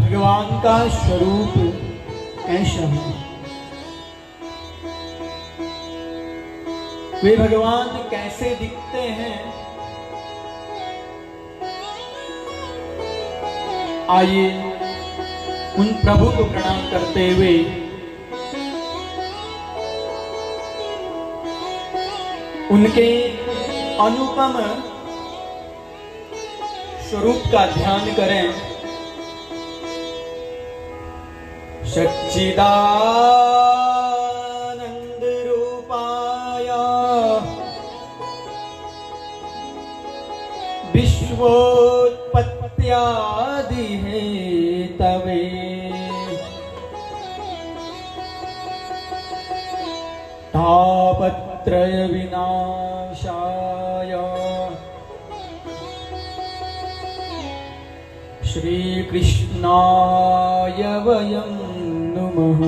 भगवान का स्वरूप कैसा है, वे भगवान कैसे दिखते हैं। आइए उन प्रभु को प्रणाम करते हुए उनके अनुपम स्वरूप का ध्यान करें। सच्चिदानंद रूपाय विश्वोत्पत्त्यादि हेतवे तापत्रय विनाशाय श्री कृष्णाय वयं नमः।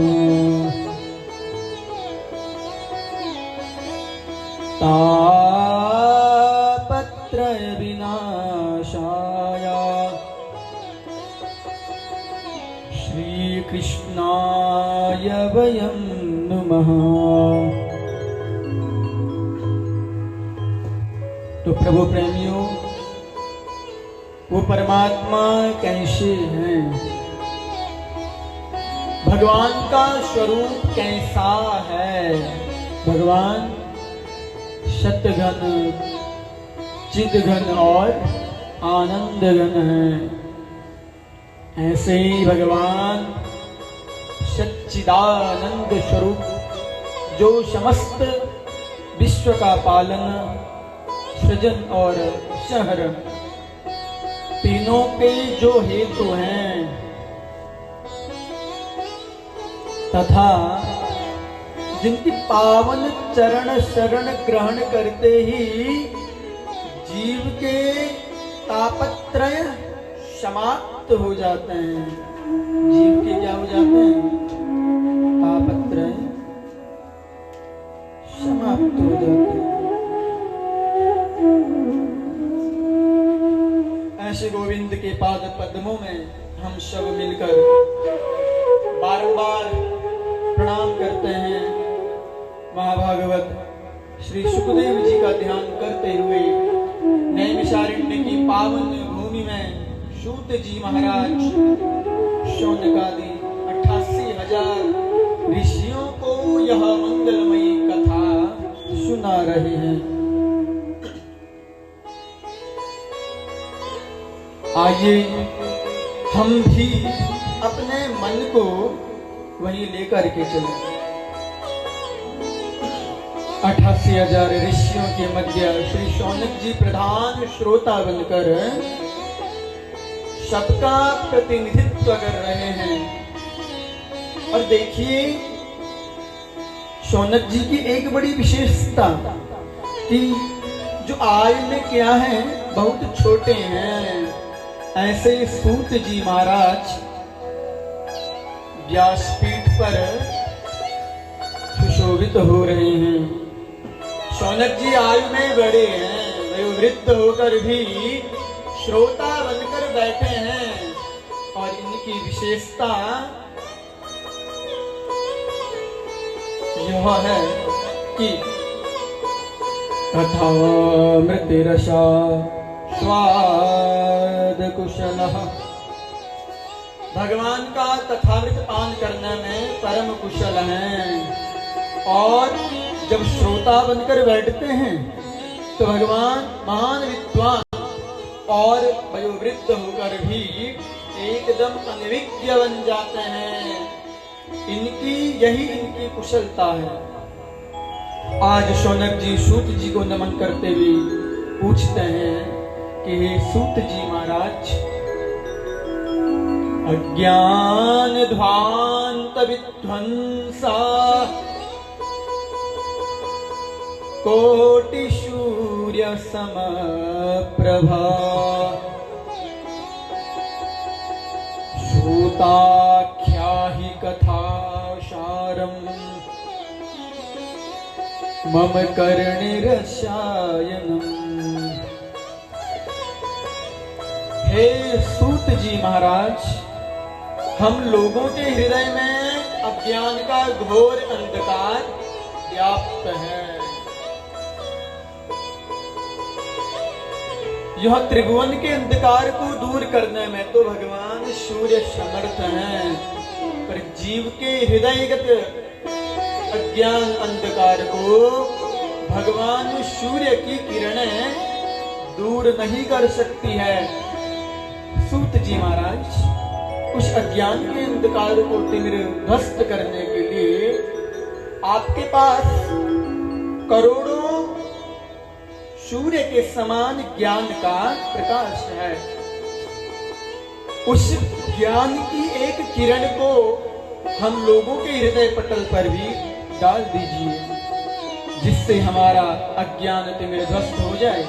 तापत्रय विनाशाय श्री कृष्णाय वयं नमः। तो प्रभु प्रेमियों, वो परमात्मा कैसे हैं, भगवान का स्वरूप कैसा है। भगवान सतघन, चिदघन और आनंद घन है। ऐसे ही भगवान सच्चिदानंद स्वरूप जो समस्त विश्व का पालन, सृजन और शहर तीनों के जो हेतु हैं, तथा जिनकी पावन चरण शरण ग्रहण करते ही जीव के तापत्रय समाप्त हो जाते हैं। जीव के क्या हो जाते हैं? तापत्रय समाप्त हो जाते हैं। ऐसे गोविंद के पाद पद्मों में हम सब मिलकर बारंबार प्रणाम करते हैं। महाभागवत श्री सुखदेव जी का ध्यान करते हुए नैमिषारण्य की पावन भूमि में सूत जी महाराज शौनकादि 88,000 ऋषियों को यह मंगलमयी कथा सुना रहे हैं। आइए हम भी अपने मन को वहीं लेकर के चलें। 88,000 ऋषियों के मध्य श्री शौनक जी प्रधान श्रोता बनकर सबका प्रतिनिधित्व कर रहे हैं। और देखिए शौनक जी की एक बड़ी विशेषता कि जो आयु में क्या है, बहुत छोटे हैं। ऐसे सूत जी महाराज व्यासपीठ पर सुशोभित हो रहे हैं। शौनक जी आयु में बड़े हैं, वे वृद्ध होकर भी श्रोता बनकर बैठे हैं। और इनकी विशेषता यह है कि कथामृतिरसा स्वाद कुशलः, भगवान का कथामृत पान करने में परम कुशल हैं। और जब श्रोता बनकर बैठते हैं तो भगवान महान विद्वान और वयोवृद्ध होकर भी एकदम अनविज्ञ बन जाते हैं। इनकी कुशलता है। आज शौनक जी सूत जी को नमन करते हुए पूछते हैं कि हे सूत जी महाराज, अज्ञान ध्वांत विध्वंसा कोटि सूर्य समप्रभा श्रुताख्या हि कथा सारम् मम कर्णिरसायनम्। हे सूत जी महाराज, हम लोगों के हृदय में अज्ञान का घोर अंधकार व्याप्त है। यह त्रिभुवन के अंधकार को दूर करने में तो भगवान सूर्य समर्थ हैं, पर जीव के हृदयगत अज्ञान अंधकार को भगवान सूर्य की किरणें दूर नहीं कर सकती है। सूत जी महाराज उस अज्ञान के अंधकार को ध्वस्त करने के लिए आपके पास करोड़ों सूर्य के समान ज्ञान का प्रकाश है। उस ज्ञान की एक किरण को हम लोगों के हृदय पटल पर भी डाल दीजिए, जिससे हमारा अज्ञान तिमिर ध्वस्त हो जाए।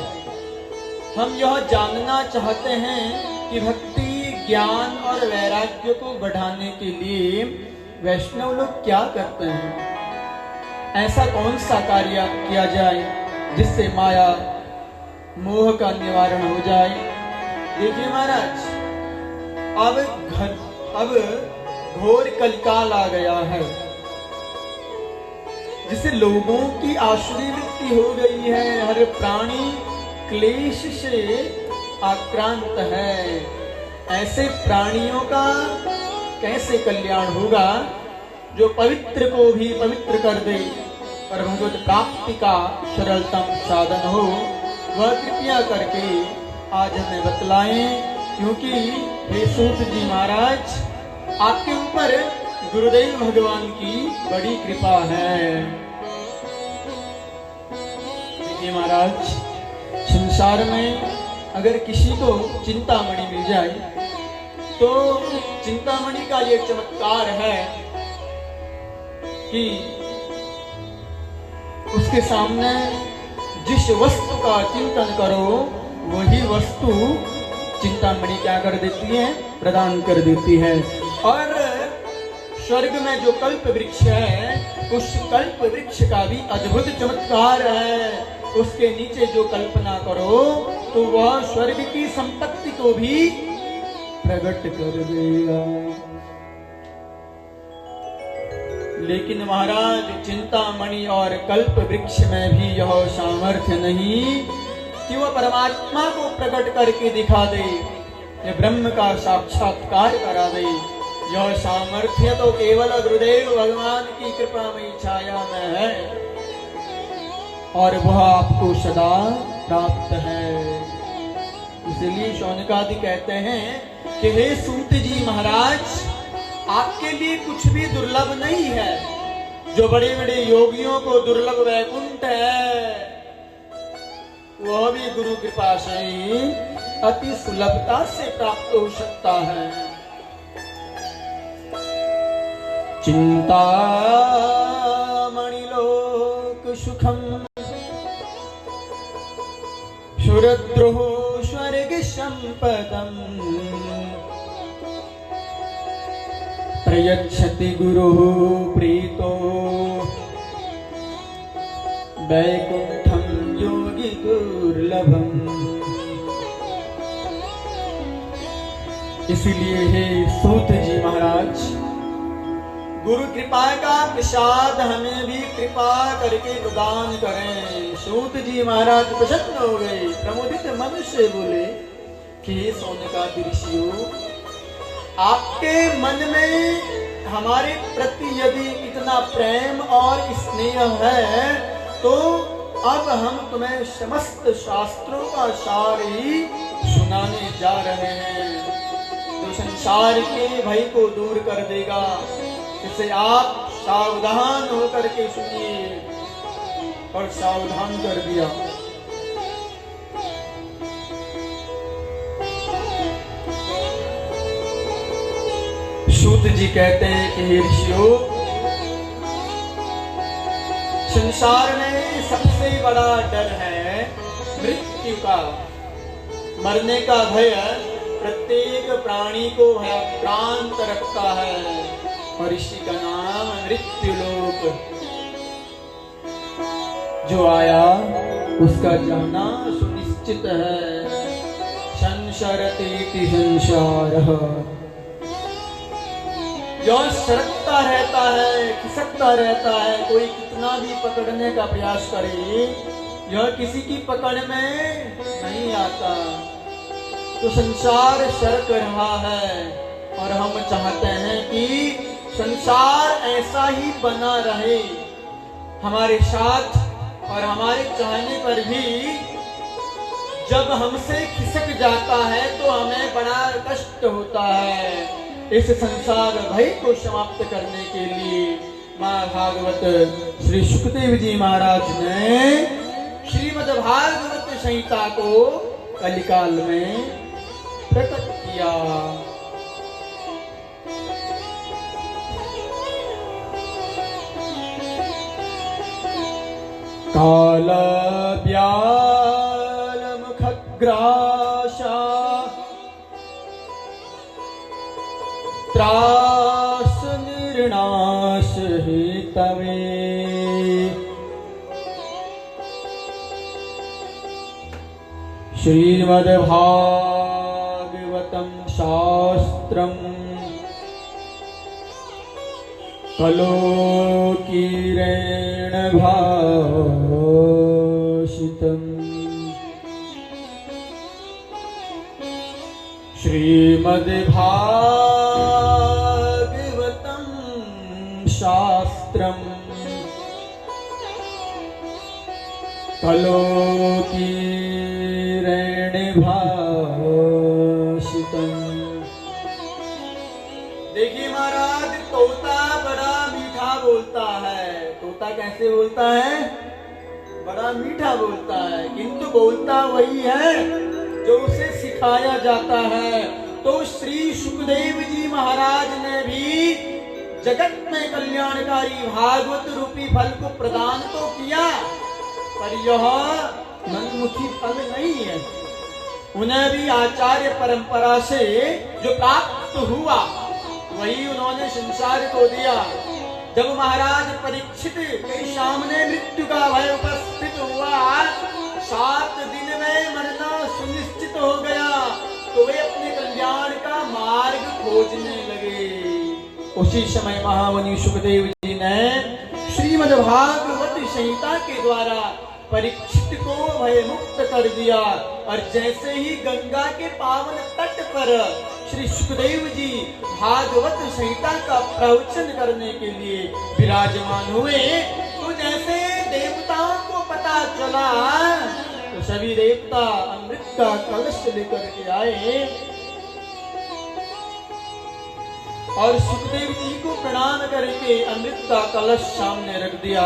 हम यह जानना चाहते हैं कि भक्ति, ज्ञान और वैराग्य को बढ़ाने के लिए वैष्णव लोग क्या करते हैं। ऐसा कौन सा कार्य किया जाए जिससे माया मोह का निवारण हो जाए। देखिए महाराज, अब घोर कलिकाल आ गया है, जिससे लोगों की आसुरी वृत्ति हो गई है। हर प्राणी क्लेश से आक्रांत है। ऐसे प्राणियों का कैसे कल्याण होगा जो पवित्र को भी पवित्र कर दे, पर भगवत प्राप्ति का सरलतम साधन हो, वह कृपया करके आज हमें बतलाएं। क्योंकि हे सूत जी महाराज, आपके ऊपर गुरुदेव भगवान की बड़ी कृपा है। देखिए महाराज, संसार में अगर किसी को चिंतामणि मिल जाए तो चिंतामणि का ये चमत्कार है कि उसके सामने जिस वस्तु का चिंतन करो वही वस्तु चिंतामणि क्या कर देती है, प्रदान कर देती है। और स्वर्ग में जो कल्प वृक्ष है, उस कल्प वृक्ष का भी अद्भुत चमत्कार है। उसके नीचे जो कल्पना करो तो वह स्वर्ग की संपत्ति को भी प्रकट कर देगा। लेकिन महाराज, चिंतामणि और कल्प वृक्ष में भी यह सामर्थ्य नहीं कि वह परमात्मा को प्रकट करके दिखा दे, यह ब्रह्म का साक्षात्कार करा दे। यह सामर्थ्य तो केवल गुरुदेव भगवान की कृपा में छाया में है, और वह आपको सदा प्राप्त है। इसलिए शौनकादि कहते हैं कि हे सूत जी महाराज, आपके लिए कुछ भी दुर्लभ नहीं है। जो बड़े बड़े योगियों को दुर्लभ वैकुंठ है, वह भी गुरु कृपा से अति सुलभता से प्राप्त हो सकता है। चिंता मणिलोक सुखम सुरद्रोह स्वर्ग संपदम प्रयच्छति गुरु प्रीतो वैकुंठम योगी दुर्लभम। इसीलिए हे सूत जी महाराज, गुरु कृपा का प्रसाद हमें भी कृपा करके प्रदान करें। सूत जी महाराज प्रसन्न हो गए, प्रमोदित मन से बोले कि शौनकादि ऋषियों, आपके मन में हमारे प्रति यदि इतना प्रेम और स्नेह है तो अब हम तुम्हें समस्त शास्त्रों का सार ही सुनाने जा रहे हैं, जो संसार के भय को दूर कर देगा। इसे आप सावधान होकर के सुनिए। और सावधान कर दिया। सूत जी कहते हैं कि हे ऋषियों, संसार में सबसे बड़ा डर है मृत्यु का। मरने का भय प्रत्येक प्राणी को भयाक्रांत रखता है, और इसी का नाम मृत्यु लोक। जो आया उसका जाना सुनिश्चित है। संसरतीति संसारः यह सरकता रहता है, खिसकता रहता है। कोई कितना भी पकड़ने का प्रयास करे, यह किसी की पकड़ में नहीं आता। तो संसार सरक रहा है और हम चाहते हैं कि संसार ऐसा ही बना रहे हमारे साथ, और हमारे चाहने पर भी जब हमसे खिसक जाता है तो हमें बड़ा कष्ट होता है। इस संसार भय को समाप्त करने के लिए मां भागवत श्री सुखदेव जी महाराज ने श्रीमद् भागवत संहिता को कलिकाल में प्रकट किया। काल व्याल मुखग्रासा त्रास निर्नाश हेतवे श्रीमद् भागवतं शास्त्रम् कलोकीरेण भाषितम् श्रीमद् भागवतं शास्त्रम् कलोकीरेण भाषितम्। देखिए महाराज, तोता बड़ा मीठा बोलता है। तोता कैसे बोलता है? बड़ा मीठा बोलता है, किंतु बोलता वही है जो उसे सिखाया जाता है। तो श्री सुखदेव जी महाराज ने भी जगत में कल्याणकारी भागवत रूपी फल को प्रदान तो किया, पर यह मनमुखी फल नहीं है। उन्हें भी आचार्य परंपरा से जो प्राप्त हुआ वही उन्होंने संसार को दिया। जब महाराज परीक्षित के सामने मृत्यु का भय उपस्थित हुआ, 7 दिन में मरना सुनिश्चित हो गया, तो वे अपने कल्याण का मार्ग खोजने लगे। उसी समय महामुनि सुखदेव जी ने श्रीमद् भागवत संहिता के द्वारा परीक्षित को भय मुक्त कर दिया। और जैसे ही गंगा के पावन तट पर श्री सुखदेव जी भागवत संहिता का प्रवचन करने के लिए विराजमान हुए, तो जैसे देवताओं को पता चला तो सभी देवता अमृत का कलश लेकर के आए और सुखदेव जी को प्रणाम करके अमृत का कलश सामने रख दिया।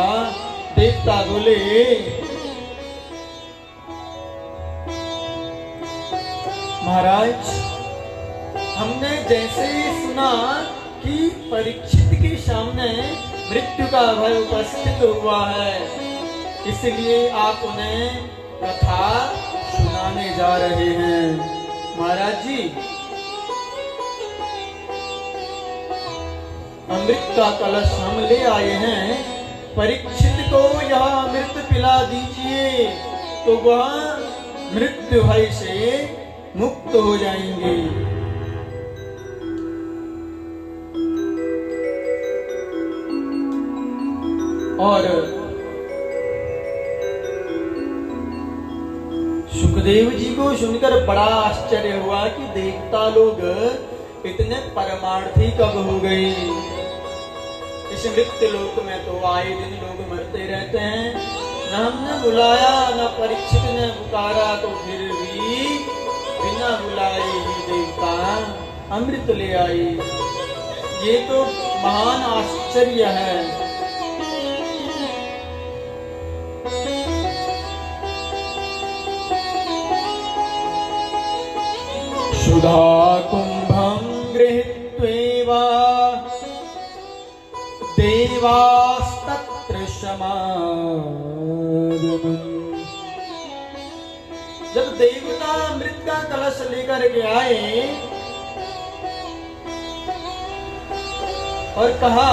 देवता बोले, महाराज, हमने जैसे सुना कि परीक्षित के सामने मृत्यु का भय उपस्थित हुआ है, इसलिए आप उन्हें कथा सुनाने जा रहे हैं। महाराज जी, अमृत का कलश हम ले आए हैं, परीक्षित को यह अमृत पिला दीजिए, तो वह मृत्यु भय से मुक्त हो जाएंगे। और सुखदेव जी को सुनकर बड़ा आश्चर्य हुआ कि देवता लोग इतने परमार्थी कब हो गए। इस मृत्यु लोक में तो आए दिन लोग मरते रहते हैं, न हमने बुलाया न परीक्षित ने पुकारा, तो फिर भी बिना बुलाए ही देवता अमृत ले आई। ये तो महान आश्चर्य है। सुधा कुंभं गृहीत्वा देवास्तत्र समागमन्। जब देवता अमृत का कलश लेकर के आए और कहा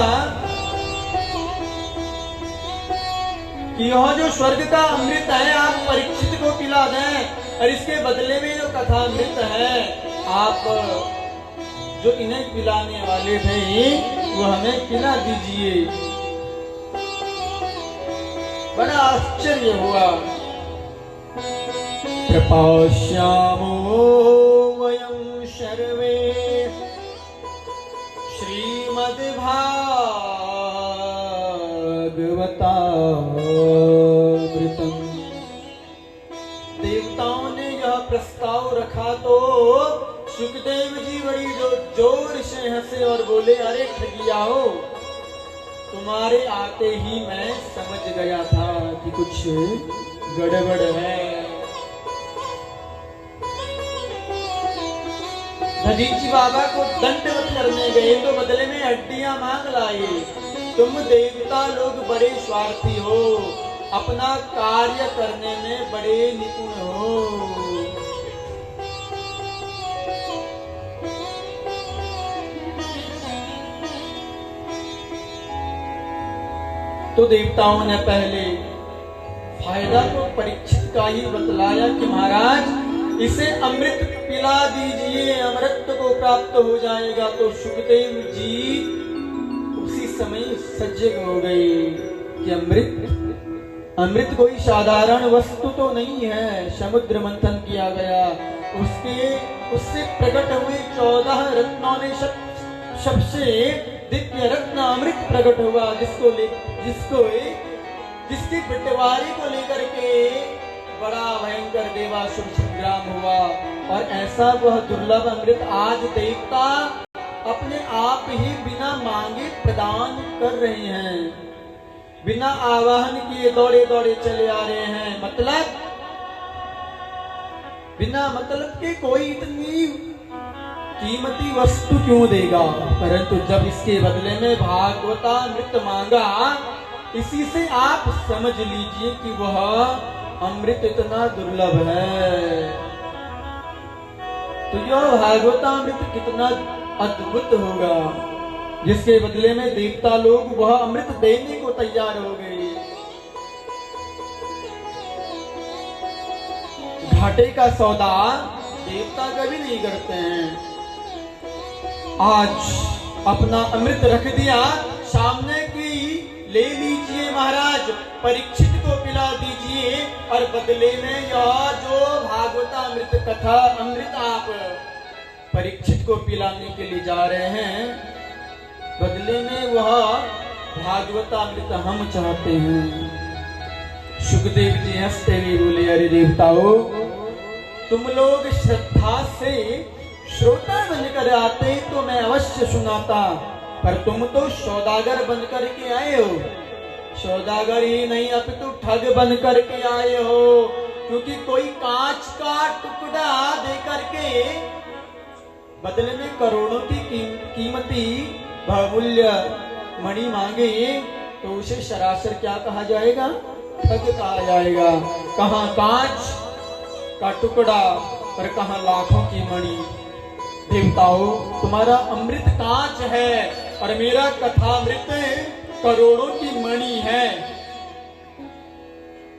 कि यह जो स्वर्ग का अमृत है आप परीक्षित को पिला दें, और इसके बदले में जो कथा अमृत है आप जो इन्हें पिलाने वाले थे वो हमें पिला दीजिए। बड़ा आश्चर्य हुआ। प्रपाश्यामो वयं सर्वे श्रीमद्भागवतामृतम्। देवताओं ने यह प्रस्ताव रखा तो सुखदेव जी बड़ी जोर से हंसे और बोले, अरे ठगिया हो, तुम्हारे आते ही मैं समझ गया था कि कुछ गड़बड़ है। दधीची बाबा को दंडवत करने गए तो बदले में हड्डियां मांग लाए। तुम देवता लोग बड़े स्वार्थी हो, अपना कार्य करने में बड़े निपुण हो। तो देवताओं ने पहले फायदा तो परीक्षित का ही बतलाया कि महाराज इसे अमृत पिला दीजिए, अमृत को प्राप्त हो जाएगा। तो सुखदेव जी उसी समय सजग हो गए कि अमृत कोई साधारण वस्तु तो नहीं है। समुद्र मंथन किया गया, उससे प्रकट हुए 14 रत्नों ने सबसे दिव्य रत्न अमृत प्रकट हुआ, जिसके बंटवारे को लेकर के बड़ा भयंकर देवासुर संग्राम हुआ। और ऐसा वह दुर्लभ अमृत आज देवता अपने आप ही बिना मांगे प्रदान कर रहे हैं, बिना आवाहन किए दौड़े दौड़े चले आ रहे हैं। मतलब बिना मतलब के कोई इतनी कीमती वस्तु क्यों देगा, परंतु जब इसके बदले में भागवतामृत मांगा, इसी से आप समझ लीजिए कि वह अमृत इतना दुर्लभ है। तो यह भागवतामृत कितना अद्भुत होगा, जिसके बदले में देवता लोग वह अमृत देने को तैयार हो गए। घाटे का सौदा देवता कभी नहीं करते हैं। आज अपना अमृत रख दिया सामने की, ले लीजिए महाराज, परीक्षित को पिला दीजिए, और बदले में यह जो भागवतामृत कथा अमृत आप परीक्षित को पिलाने के लिए जा रहे हैं, बदले में वह भागवतामृत हम चाहते हैं। सुखदेव जी हंसते हुए बोले, अरे देवताओं, तुम लोग श्रद्धा से श्रोता बनकर आते तो मैं अवश्य सुनाता, पर तुम तो सौदागर बनकर के आए हो। सौदागर ही नहीं, अब तो ठग बनकर के आए हो, क्योंकि कोई कांच का टुकड़ा देकर के बदले में करोड़ों की कीमती बहुमूल्य मणि मांगे, तो उसे सरासर क्या कहा जाएगा? ठग कहा जाएगा। कहाँ कांच का टुकड़ा और कहाँ लाखों की मणि। देवताओं, तुम्हारा अमृत कांच है और मेरा कथामृत करोड़ों की मणि है।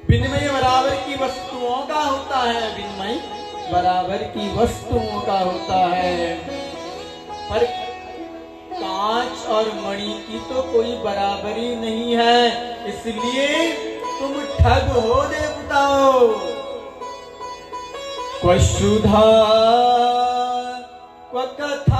विनिमय बराबर की वस्तुओं का होता है, विनिमय बराबर की वस्तुओं का होता है, पर कांच और मणि की तो कोई बराबरी नहीं है। इसलिए तुम ठग हो देवताओं। क्व सुधा क्व कथा